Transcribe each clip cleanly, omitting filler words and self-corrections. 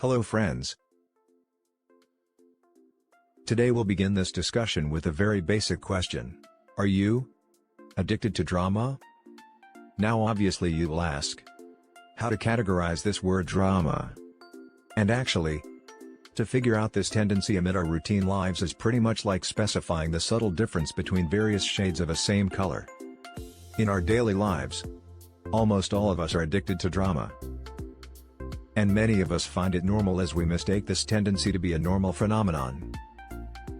Hello friends. Today we'll begin this discussion with a very basic question. Are you addicted to drama? Now obviously you will ask, how to categorize this word drama? And actually, to figure out this tendency amid our routine lives is pretty much like specifying the subtle difference between various shades of a same color. In our daily lives, almost all of us are addicted to drama. And many of us find it normal as we mistake this tendency to be a normal phenomenon.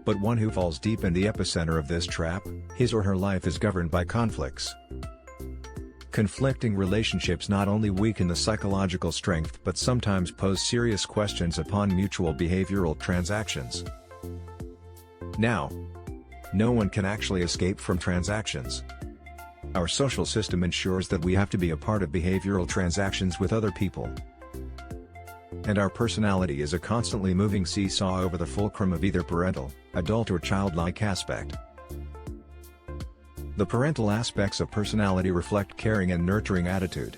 But one who falls deep in the epicenter of this trap, his or her life is governed by conflicts. Conflicting relationships not only weaken the psychological strength but sometimes pose serious questions upon mutual behavioral transactions. Now, no one can actually escape from transactions. Our social system ensures that we have to be a part of behavioral transactions with other people. And our personality is a constantly moving seesaw over the fulcrum of either parental, adult or childlike aspect. The parental aspects of personality reflect caring and nurturing attitude.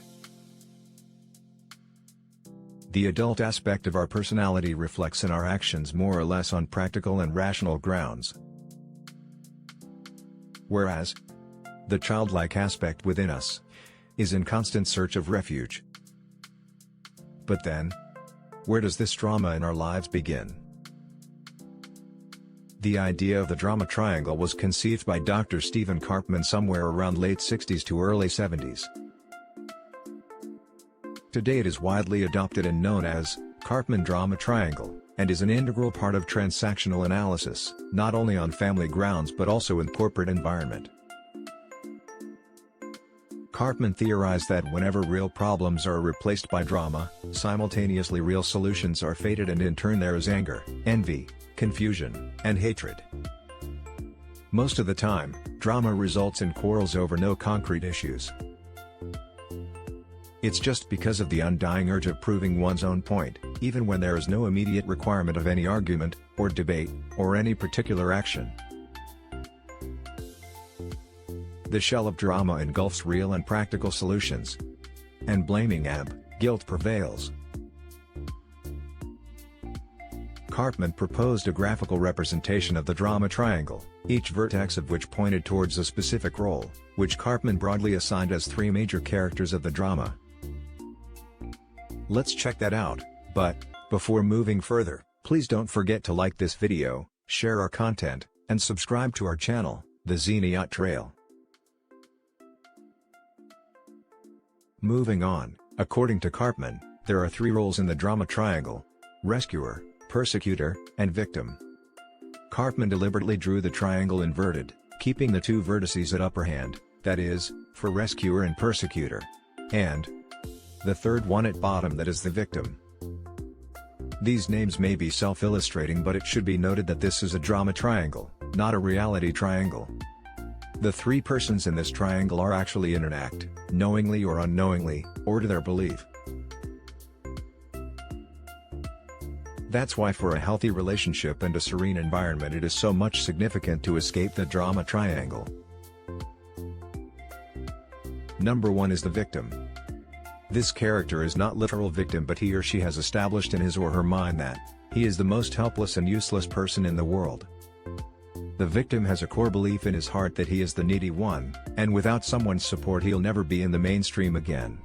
The adult aspect of our personality reflects in our actions more or less on practical and rational grounds. Whereas, the childlike aspect within us is in constant search of refuge. But then, where does this drama in our lives begin? The idea of the drama triangle was conceived by Dr. Stephen Karpman somewhere around late 60s to early 70s. Today it is widely adopted and known as Karpman drama triangle, and is an integral part of transactional analysis, not only on family grounds but also in corporate environment. Karpman theorized that whenever real problems are replaced by drama, simultaneously real solutions are faded, and in turn there is anger, envy, confusion, and hatred. Most of the time, drama results in quarrels over no concrete issues. It's just because of the undying urge of proving one's own point, even when there is no immediate requirement of any argument, or debate, or any particular action. The shell of drama engulfs real and practical solutions. And blaming guilt prevails. Karpman proposed a graphical representation of the drama triangle, each vertex of which pointed towards a specific role, which Karpman broadly assigned as three major characters of the drama. Let's check that out, but, before moving further, please don't forget to like this video, share our content, and subscribe to our channel, The Xeniot Trail. Moving on, according to Karpman, there are three roles in the drama triangle: rescuer, persecutor, and victim. Karpman deliberately drew the triangle inverted, keeping the two vertices at upper hand, that is, for rescuer and persecutor, and the third one at bottom, that is the victim. These names may be self-illustrating, but it should be noted that this is a drama triangle, not a reality triangle. The three persons in this triangle are actually in an act, knowingly or unknowingly, or to their belief. That's why for a healthy relationship and a serene environment it is so much significant to escape the drama triangle. Number 1 is the victim. This character is not literal victim, but he or she has established in his or her mind that he is the most helpless and useless person in the world. The victim has a core belief in his heart that he is the needy one, and without someone's support he'll never be in the mainstream again.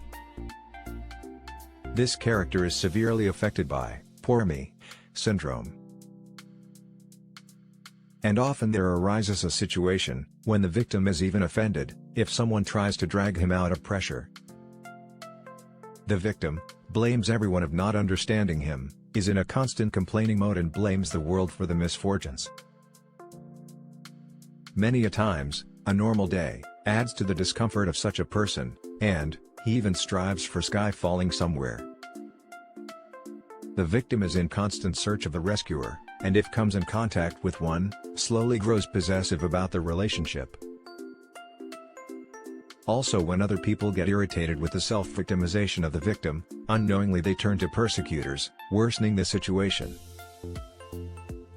This character is severely affected by "poor me" syndrome. And often there arises a situation when the victim is even offended if someone tries to drag him out of pressure. The victim blames everyone of not understanding him, is in a constant complaining mode, and blames the world for the misfortunes. Many a times, a normal day adds to the discomfort of such a person, and he even strives for sky falling somewhere. The victim is in constant search of the rescuer, and if comes in contact with one, slowly grows possessive about the relationship. Also, when other people get irritated with the self-victimization of the victim, unknowingly they turn to persecutors, worsening the situation.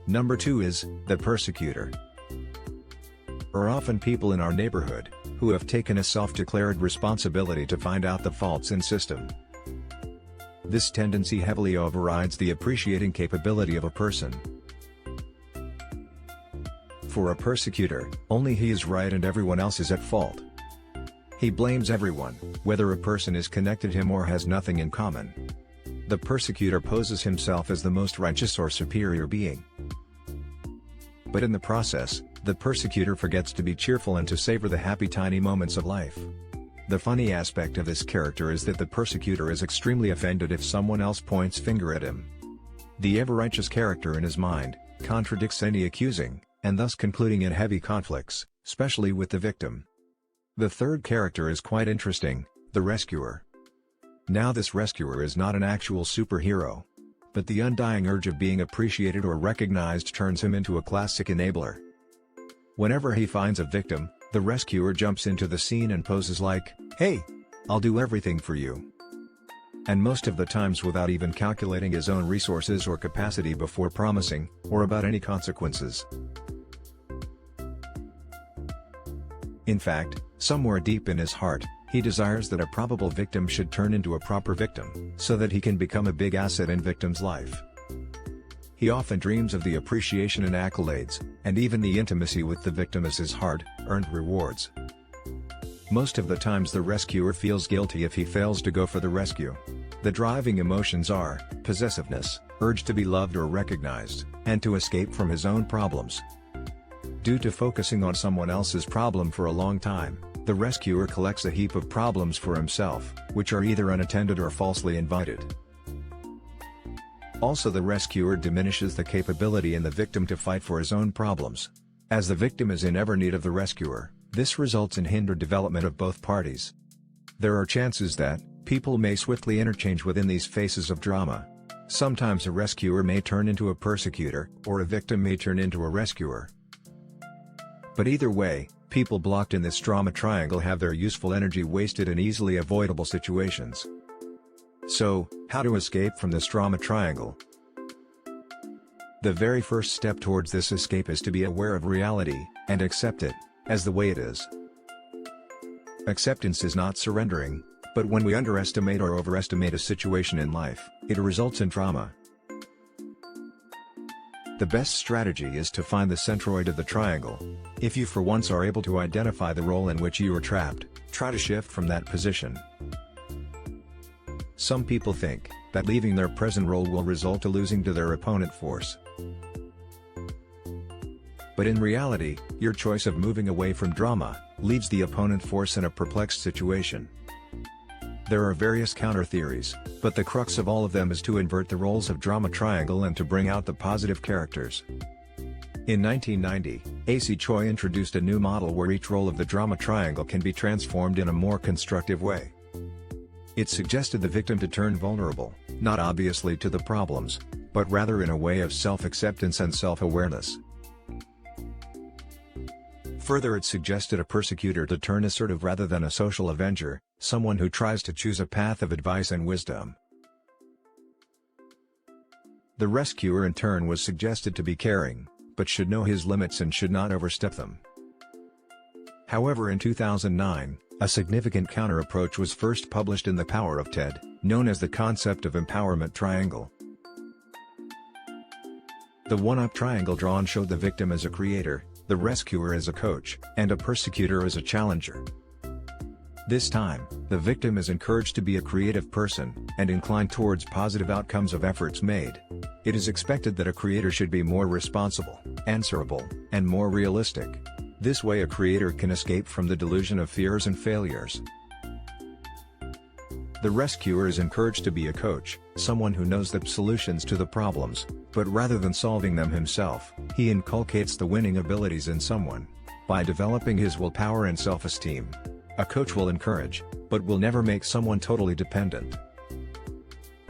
Number 2 is the persecutor. Are often people in our neighborhood who have taken a self-declared responsibility to find out the faults in system. This tendency heavily overrides the appreciating capability of a person. For a persecutor, only he is right and everyone else is at fault. He blames everyone, whether a person is connected to him or has nothing in common. The persecutor poses himself as the most righteous or superior being. But in the process, the persecutor forgets to be cheerful and to savor the happy tiny moments of life. The funny aspect of this character is that the persecutor is extremely offended if someone else points finger at him. The ever-righteous character in his mind contradicts any accusing, and thus concluding in heavy conflicts, especially with the victim. The third character is quite interesting, the rescuer. Now this rescuer is not an actual superhero. But the undying urge of being appreciated or recognized turns him into a classic enabler. Whenever he finds a victim, the rescuer jumps into the scene and poses like, "Hey, I'll do everything for you." And most of the times without even calculating his own resources or capacity before promising, or about any consequences. In fact, somewhere deep in his heart, he desires that a probable victim should turn into a proper victim, so that he can become a big asset in victim's life. He often dreams of the appreciation and accolades, and even the intimacy with the victim as his hard-earned rewards. Most of the times the rescuer feels guilty if he fails to go for the rescue. The driving emotions are possessiveness, urge to be loved or recognized, and to escape from his own problems. Due to focusing on someone else's problem for a long time, the rescuer collects a heap of problems for himself, which are either unattended or falsely invited. Also, the rescuer diminishes the capability in the victim to fight for his own problems. As the victim is in ever need of the rescuer, this results in hindered development of both parties. There are chances that people may swiftly interchange within these phases of drama. Sometimes a rescuer may turn into a persecutor, or a victim may turn into a rescuer. But either way, people blocked in this drama triangle have their useful energy wasted in easily avoidable situations. So, how to escape from this drama triangle? The very first step towards this escape is to be aware of reality, and accept it, as the way it is. Acceptance is not surrendering, but when we underestimate or overestimate a situation in life, it results in drama. The best strategy is to find the centroid of the triangle. If you for once are able to identify the role in which you are trapped, try to shift from that position. Some people think that leaving their present role will result in losing to their opponent force. But in reality, your choice of moving away from drama leaves the opponent force in a perplexed situation. There are various counter-theories, but the crux of all of them is to invert the roles of drama triangle and to bring out the positive characters. In 1990, A.C. Choi introduced a new model where each role of the drama triangle can be transformed in a more constructive way. It suggested the victim to turn vulnerable, not obviously to the problems, but rather in a way of self-acceptance and self-awareness. Further, it suggested a persecutor to turn assertive rather than a social avenger, someone who tries to choose a path of advice and wisdom. The rescuer in turn was suggested to be caring, but should know his limits and should not overstep them. However, in 2009, a significant counter-approach was first published in The Power of TED, known as the concept of empowerment triangle. The one-up triangle drawn showed the victim as a creator, the rescuer as a coach, and a persecutor as a challenger. This time, the victim is encouraged to be a creative person, and inclined towards positive outcomes of efforts made. It is expected that a creator should be more responsible, answerable, and more realistic. This way a creator can escape from the delusion of fears and failures. The rescuer is encouraged to be a coach, someone who knows the solutions to the problems, but rather than solving them himself, he inculcates the winning abilities in someone. By developing his willpower and self-esteem, a coach will encourage, but will never make someone totally dependent.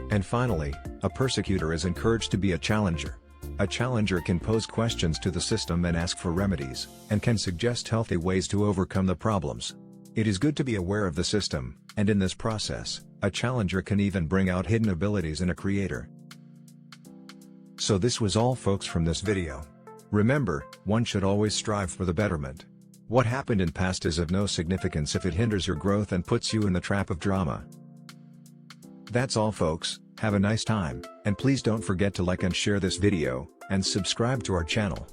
And finally, a persecutor is encouraged to be a challenger. A challenger can pose questions to the system and ask for remedies, and can suggest healthy ways to overcome the problems. It is good to be aware of the system, and in this process, a challenger can even bring out hidden abilities in a creator. So this was all, folks, from this video. Remember, one should always strive for the betterment. What happened in past is of no significance if it hinders your growth and puts you in the trap of drama. That's all, folks. Have a nice time, and please don't forget to like and share this video, and subscribe to our channel.